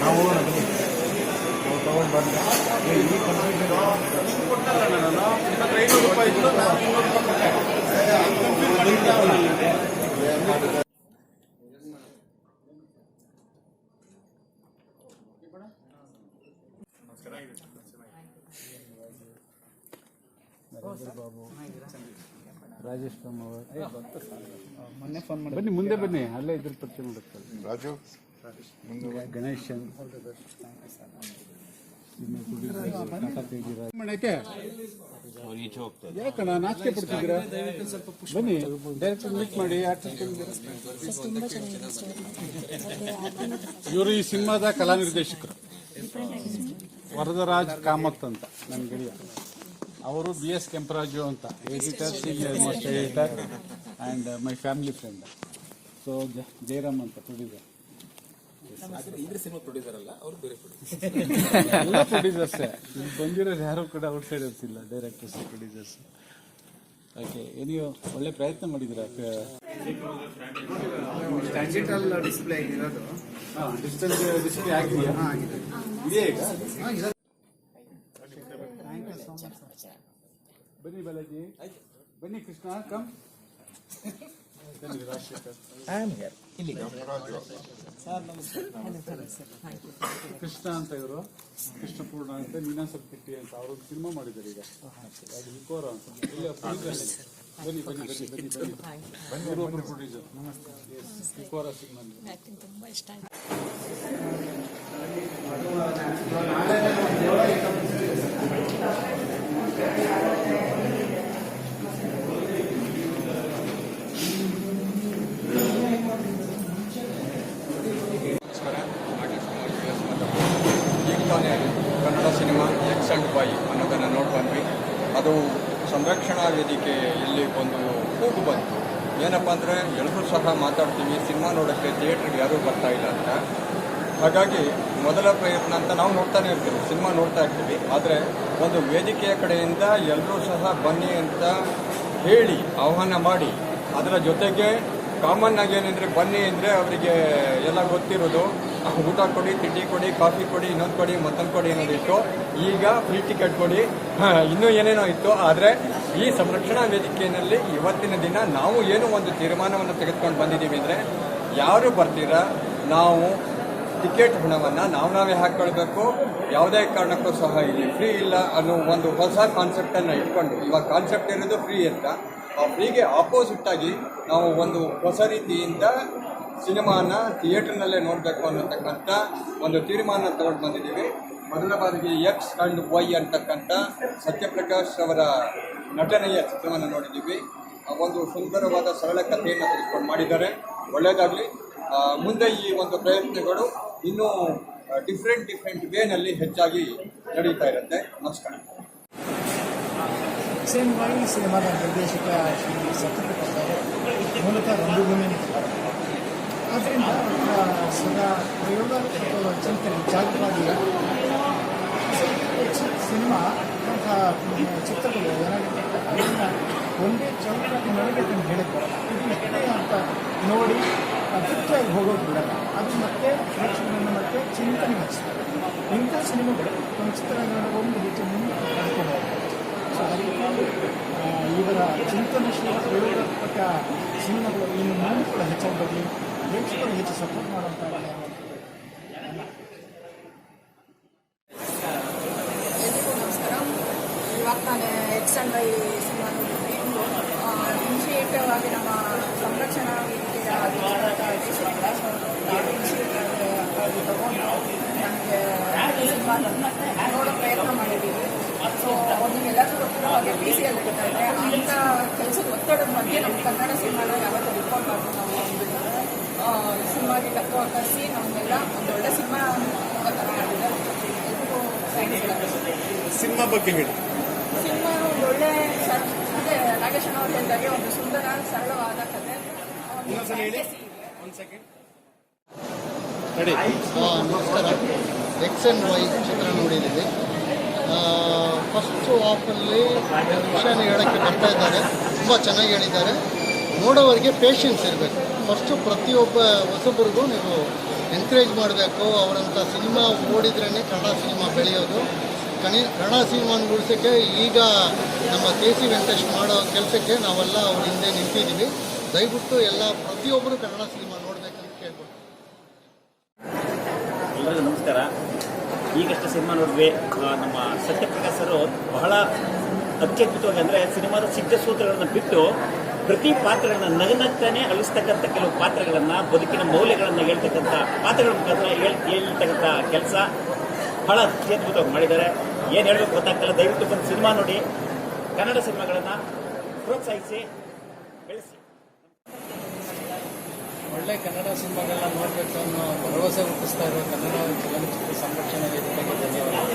ನಾವು ತಗೊಂಡು ಬಂದ ಈ ಕೊಟ್ಟಲ್ಲ ನಾನು 500 ರೂಪಾಯಿ ಇತ್ತು, ನಾನು 200 ರೂಪಾಯಿ ಕೊಟ್ಟೆ. ಬಾಬು, ರಾಜೇಶ್ ಮೊನ್ನೆ ಫೋನ್ ಮಾಡಿ ಬನ್ನಿ, ಮುಂದೆ ಬನ್ನಿ, ಅಲ್ಲೇ ಇದ್ರ ಪರಿಚಯ ಮಾಡುತ್ತೆ. ರಾಜು, ಗಣೇಶನ್, ಯಾಕಣ ನಾಚಿಕೆ ಪಡ್ತಿದ್ದೀರಾ? ಬನ್ನಿ, ಡೈರೆಕ್ಟ್ ಮೀಟ್ ಮಾಡಿ. ಇವರು ಈ ಸಿನಿಮಾದ ಕಲಾ ನಿರ್ದೇಶಕರು, ವರದರಾಜ್ ಕಾಮತ್ ಅಂತ ನನ್ನ ಗೆಳೆಯ. ಅವರು BS ಕೆಂಪರಾಜು ಅಂತ editor, senior most editor and my family friend. So Jayaram ಅಂತ ಪ್ರೊಡ್ಯೂಸರ್. ಎಲ್ಲ ಪ್ರೊಡ್ಯೂಸರ್ಸೇ ಬಂದಿರೋರು, ಯಾರು ಕೂಡ ಔಟ್ ಸೈಡರ್ಸ್ ಇಲ್ಲ, ಡೈರೆಕ್ಟರ್ಸ್, ಪ್ರೊಡ್ಯೂಸರ್ಸ್. ಓಕೆ, ನೀವು ಒಳ್ಳೆ ಪ್ರಯತ್ನ ಮಾಡಿದ್ದೀರಾ. ಡಿಜಿಟಲ್ ಡಿಸ್ಪ್ಲೇ ಇರೋದು, ಡಿಜಿಟಲ್ ಡಿಸ್ಪ್ಲೇ ಆಗಿದೆಯಾ? ಇದೆಯಾ ಈಗ? ಬನ್ನಿ ಬಾಲಾಜಿ, ಬನ್ನಿ ಕೃಷ್ಣ, ಕಮ್. ಕೃಷ್ಣ ಅಂತ ಇವರು, ಕೃಷ್ಣಪೂರ್ಣ ಅಂತ, ನೀನಾಸರ್ ಕಿಟ್ಟಿ ಅಂತ, ಅವರೊಂದು ಸಿನಿಮಾ ಮಾಡಿದ್ದಾರೆ ಈಗ, ವಿಕೋರ ಅಂತ. ಬನ್ನಿ ಬನ್ನಿ ಬನ್ನಿ ಬನ್ನಿ ಬನ್ನಿ, ಒಬ್ಬರು ಪ್ರೊಡ್ಯೂಸರ್. ವಿಕೋರ ಸಿನಿಮಾ ತುಂಬಾ ಇಷ್ಟ ಆಯ್ತು. Kannada cinema X and Y ಅನ್ನೋದನ್ನು ನೋಡಿ ಬಂದ್ವಿ. ಅದು ಸಂರಕ್ಷಣಾ ವೇದಿಕೆಯಲ್ಲಿ ಒಂದು ಕೂಗು ಬಂತು. ಏನಪ್ಪ ಅಂದರೆ ಎಲ್ಲರೂ ಸಹ ಮಾತಾಡ್ತೀವಿ, ಸಿನಿಮಾ ನೋಡೋಕ್ಕೆ ಥಿಯೇಟ್ರಿಗೆ ಯಾರೂ ಬರ್ತಾ ಇಲ್ಲ ಅಂತ. ಹಾಗಾಗಿ ಮೊದಲ ಪ್ರಯತ್ನ ಅಂತ ನಾವು ನೋಡ್ತಾನೆ ಇರ್ತೀವಿ, ಸಿನಿಮಾ ನೋಡ್ತಾ ಇರ್ತೀವಿ. ಆದರೆ ಒಂದು ವೇದಿಕೆಯ ಕಡೆಯಿಂದ ಎಲ್ಲರೂ ಸಹ ಬನ್ನಿ ಅಂತ ಹೇಳಿ ಆಹ್ವಾನ ಮಾಡಿ, ಅದರ ಜೊತೆಗೆ ಕಾಮನ್ ಆಗಿ ಏನಂದರೆ ಬನ್ನಿ ಅಂದರೆ ಅವರಿಗೆ ಎಲ್ಲ ಗೊತ್ತಿರೋದು, ಊಟ ಕೊಡಿ, ತಿಂಡಿ ಕೊಡಿ, ಕಾಫಿ ಕೊಡಿ, ಇನ್ನೊಂದು ಕೊಡಿ, ಮತ್ತೊಂದು ಕೊಡಿ ಅನ್ನೋದಿತ್ತು. ಈಗ ಫ್ರೀ ಟಿಕೆಟ್ ಕೊಡಿ, ಇನ್ನೂ ಏನೇನೋ ಇತ್ತು. ಆದರೆ ಈ ಸಂರಕ್ಷಣಾ ವೇದಿಕೆಯಲ್ಲಿ ಇವತ್ತಿನ ದಿನ ನಾವು ಏನು ಒಂದು ತೀರ್ಮಾನವನ್ನು ತೆಗೆದುಕೊಂಡು ಬಂದಿದ್ದೀವಿ ಅಂದರೆ, ಯಾರು ಬರ್ತೀರಾ ನಾವು ಟಿಕೆಟ್ ಹಣವನ್ನು ನಾವೇ ಹಾಕ್ಕೊಳ್ಬೇಕು, ಯಾವುದೇ ಕಾರಣಕ್ಕೂ ಸಹ ಇಲ್ಲಿ ಫ್ರೀ ಇಲ್ಲ ಅನ್ನೋ ಒಂದು ಹೊಸ ಕಾನ್ಸೆಪ್ಟನ್ನು ಇಟ್ಕೊಂಡು, ಇವಾಗ ಕಾನ್ಸೆಪ್ಟ್ ಇರೋದು ಫ್ರೀ ಅಂತ, ಆ ಫ್ರೀಗೆ ಆಪೋಸಿಟ್ ಆಗಿ ನಾವು ಒಂದು ಹೊಸ ರೀತಿಯಿಂದ ಸಿನಿಮಾನ ಥಿಯೇಟರ್ನಲ್ಲೇ ನೋಡಬೇಕು ಅನ್ನತಕ್ಕಂಥ ಒಂದು ತೀರ್ಮಾನ ತಗೊಂಡು ಬಂದಿದ್ದೀವಿ. ಮೊದಲ ಬಾರಿಗೆ ಎಕ್ಸ್ ಅಂಡ್ ವೈ ಅಂತಕ್ಕಂಥ ಸತ್ಯಪ್ರಕಾಶ್ ಅವರ ನಟನೆಯ ಚಿತ್ರವನ್ನು ನೋಡಿದ್ದೀವಿ. ಒಂದು ಸುಂದರವಾದ ಸರಳ ಕಥೆಯನ್ನು ತೆಗೆದುಕೊಂಡು ಮಾಡಿದ್ದಾರೆ. ಒಳ್ಳೆಯದಾಗಲಿ. ಮುಂದೆ ಈ ಒಂದು ಪ್ರಯತ್ನಗಳು ಇನ್ನೂ ಡಿಫ್ರೆಂಟ್ ವೇನಲ್ಲಿ ಹೆಚ್ಚಾಗಿ ನಡೀತಾ ಇರುತ್ತೆ. ನಮಸ್ಕಾರ. ವೈ ಸಿನಿಮಾದ ನಿರ್ದೇಶಕ ಶ್ರೀ ಸತ್ಯಪ್ರಕಾಶ್ ಅವರು ಮೂಲತಃ ರಂಗಭೂಮಿ, ಆದ್ದರಿಂದ ಸದಾ ಪ್ರಯೋಗ ಚಿಂತನೆ ಜಾಗೃತಿಯ ಸಿನಿಮಾ ಚಿತ್ರಗಳು ಏನಾಗುತ್ತೆ ಅದನ್ನು ಒಂದೇ ಚೌಕವಾಗಿ ನೋಡಬೇಕಂತ ಹೇಳಿದ್ದಾರೆ. ಇದು ಇಷ್ಟೇ ಅಂತ ನೋಡಿ ತೃಪ್ತಿಯಾಗಿ ಹೋಗೋದು ಬಿಡಲ್ಲ, ಅದು ಮತ್ತೆ ಪ್ರೇಕ್ಷಕರನ್ನು ಮತ್ತೆ ಚಿಂತನೆ ಹಚ್ತಾರೆ. ಇಂಥ ಸಿನಿಮಾಗಳು ಒಂದು ಚಿತ್ರರಂಗದ ಒಂದು ರೀತಿ ಮುಂದೆ ಕಳ್ಕೊಂಡು ಹೋಗ್ತಾರೆ. ಸೊ ಅದಕ್ಕೆ ಇವರ ಚಿಂತನಶೀಲ ಪ್ರಯೋಗಾತ್ಮಕ ಸಿನಿಮಾಗಳು ಇನ್ನು ಮುಂದೆ ಕೂಡ ಹೆಚ್ಚಾಗಿ ಬರಲಿ, ಪ್ರೇಕ್ಷಕರು ಹೆಚ್ಚು ಸಪೋರ್ಟ್ ಮಾಡುವಂತಾಗಲಿ ಅನ್ನುವಂಥದ್ದು. ಎಲ್ರಿಗೂ ನಮಸ್ಕಾರ. ಇವಾಗ ನಾನು ಎಕ್ಸ್ ಅಂಡ್ ವೈ ಸಿನಿಮಾ ನೋಡಿದ್ವಿ. ಇನಿಷಿಯೇಟಿವ್ ಆಗಿ ನಮ್ಮ ಸಂರಕ್ಷಣಾ ವೇದಿಕೆಯ ದೇಶದಿಂದ ಇನಿಷಿಯೇಟಿವ್ ಆಗಿ ತಗೊಂಡು ನಮಗೆ ಸಿನಿಮಾ ನೋಡೋ ಪ್ರಯತ್ನ ಮಾಡಿದ್ದೀವಿ. ಸೊ ನಿಮ್ಗೆಲ್ಲರಿಗೂ ಗೊತ್ತಿರೋ ಹಾಗೆ PCL ನಡೀತಾ ಇದೆ. ಅಂಥ ಕೆಲಸದ ಒತ್ತಡದ ಮಧ್ಯೆ ನಮ್ಮ ಕನ್ನಡ ಸಿನಿಮಾನ ಯಾವತ್ತೂ ರಿಪೋರ್ಟ್ ಮಾಡ್ಕೊಂಡು ನಾವು ಬಂದ್ಬಿಟ್ಟು ಸಿನಿಮಾಗೆ ಕರೆಸಿ ನಮಗೆಲ್ಲ ಒಂದು ಒಳ್ಳೆ ಸಿನಿಮಾ ಥರ ಮಾಡಿದೆ. ಎಲ್ರಿಗೂ ಸಿನಿಮಾ ಬಗ್ಗೆ ಹೇಳಿ. ಸಿನಿಮಾ ಒಂದು ಒಳ್ಳೆ ಅದೇ ನಾಗೇಶ್ ಅವರು ಹೇಳಿದಾಗೆ ಒಂದು ಸುಂದರ ಸರಳವಾದ ಕಥೆ. ನಮಸ್ಕಾರ. ಎಕ್ಸ್ ಅಂಡ್ ವೈ ಚಿತ್ರ ನೋಡಿದ್ದೀವಿ. ಫಸ್ಟ್ ಹಾಫಲ್ಲಿ ವಿಷಯನ ಹೇಳೋಕ್ಕೆ ಬರ್ತಾ ಇದ್ದಾರೆ, ತುಂಬ ಚೆನ್ನಾಗಿ ಹೇಳಿದ್ದಾರೆ. ನೋಡೋವರಿಗೆ ಪೇಷನ್ಸ್ ಇರಬೇಕು. ಫಸ್ಟು ಪ್ರತಿಯೊಬ್ಬ ಹೊಸಬರಿಗೂ ನೀವು ಎನ್ಕರೇಜ್ ಮಾಡಬೇಕು. ಅವರಂಥ ಸಿನಿಮಾ ಓಡಿದ್ರೇ ಕನ್ನಡ ಸಿನಿಮಾ ಬೆಳೆಯೋದು. ಕನ್ನಡ ಸಿನಿಮಾನ ಉಳಿಸೋಕ್ಕೆ ಈಗ ನಮ್ಮ ಕೆ.ಸಿ. ವೆಂಕಟೇಶ್ ಮಾಡೋ ಕೆಲಸಕ್ಕೆ ನಾವೆಲ್ಲ ಅವ್ರ ಹಿಂದೆ ನಿಂತಿದ್ದೀವಿ. ದಯವಿಟ್ಟು ಎಲ್ಲ ಪ್ರತಿಯೊಬ್ಬರು ಕನ್ನಡ ಸಿನಿಮಾ ನೋಡಬೇಕಂತ ಕೇಳ್ಕೊಳ್ತೀವಿ. ಎಲ್ಲರಿಗೂ ನಮಸ್ಕಾರ. ಈಗಷ್ಟೇ ಸಿನಿಮಾ ನೋಡಿದ್ವಿ. ನಮ್ಮ ಸತ್ಯಪ್ರಕಾಶ್ ಸರ್ ಬಹಳ ಅತ್ಯದ್ಭುತವಾಗಿ ಅಂದರೆ ಸಿನಿಮಾದ ಸಿದ್ಧ ಸೂತ್ರಗಳನ್ನು ಬಿಟ್ಟು ಪ್ರತಿ ಪಾತ್ರಗಳನ್ನ ನಗನಗ್ತಾನೆ ಅಳಿಸ್ತಕ್ಕಂಥ ಕೆಲವು ಪಾತ್ರಗಳನ್ನು, ಬದುಕಿನ ಮೌಲ್ಯಗಳನ್ನು ಹೇಳ್ತಕ್ಕಂಥ ಪಾತ್ರಗಳ ಮುಖಾಂತರ ಹೇಳ್ತಕ್ಕಂಥ ಕೆಲಸ ಬಹಳ ಅತ್ಯದ್ಭುತವಾಗಿ ಮಾಡಿದ್ದಾರೆ. ಏನು ಹೇಳಬೇಕು ಗೊತ್ತಾಗ್ತಲ್ಲ. ದಯವಿಟ್ಟು ಬಂದು ಸಿನಿಮಾ ನೋಡಿ, ಕನ್ನಡ ಸಿನಿಮಾಗಳನ್ನು ಪ್ರೋತ್ಸಾಹಿಸಿ ಬೆಳೆಸಿ. ಒಳ್ಳೆ ಕನ್ನಡ ಸಿನಿಮಾಗಳನ್ನ ನೋಡಬೇಕು ಅನ್ನೋ ಭರವಸೆ ಹುಟ್ಟಿಸ್ತಾ ಇರೋ ಕನ್ನಡ ಚಲನಚಿತ್ರ ಸಂರಕ್ಷಣಾ ವೇದಿಕೆಗೆ ಧನ್ಯವಾದ.